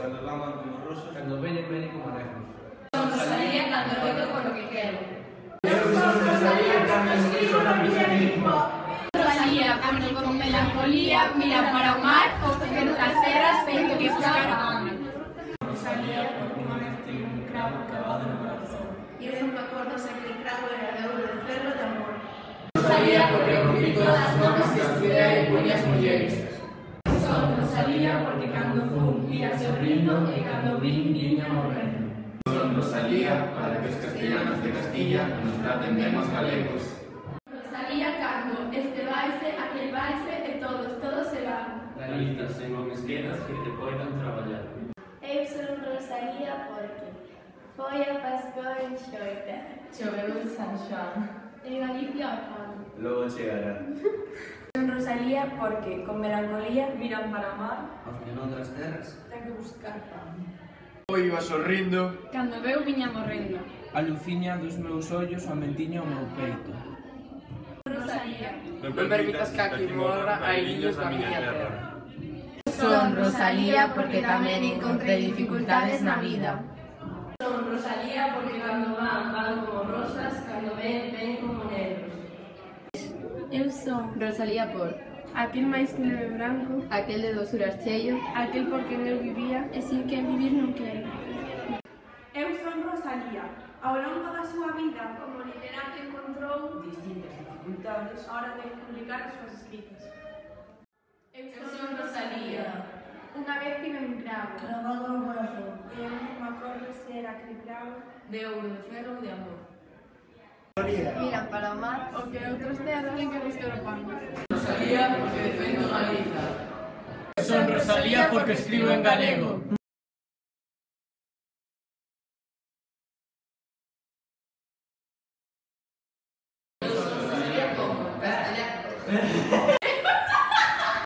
Cando laman como rosas, Cando veñen como negros. Son Rosalía cando loito por lo que quero. Eu son Rosalía cando escribo na miña lingua. Rosalía cando con melancolía mira para o mar ou pequeno das terras feito que buscar a mano. Rosalía porque unha vez tivo un cravo clavado no corazón. E eu non me acordo se aquel cravo era de ouro, de ferro, de amor. Rosalía porque rompí todas as normas que a sociedade imponía as mulleres. Son Rosalía porque cando fun ia sorrindo e cando vin viña morrendo. Son Rosalía para que os castellanos de Castilla nos traten ben aos galegos. Rosalía cando este vaise, aquel vaise e todos se van. Realistas sen homes quedas que te poidan traballar. Eu son Rosalía porque foi a Pascua en Xoita. Choveu en San Xoán. En Galicia o fan. logo chegará. Son Rosalía porque, con melancolía, miran para o mar. Aos que noutras terras. Ten que buscar pan. Eu iba sorrindo. Cando veu viña morrendo. A luciña dos meus ollos amentiña o meu peito. Rosalía. Non permitas que aquí morra a iriños da miña terra. Son Rosalía porque tamén encontrei dificultades na vida. Son Rosalía porque cando van como rosas, cando ven como negros. Eu son Rosalía por aquel máis que leve branco, aquel de dosuras cheio, aquel por quen eu vivía e sin quen vivir non quero. Eu son Rosalía. Ao longo da súa vida, como literato encontrou distintas dificultades a hora de publicar as súas escritas. Eu son Rosalía. Unha vez tive un cravo Clavado no corazón. e eu non me acordo se era aquel cravo De ouro, de ferro ou de amor. miran para o mar ou que outros terras en que buscar o pan. Rosalía porque defendo Galiza. Son Rosalía porque escribo en galego. Rosalía como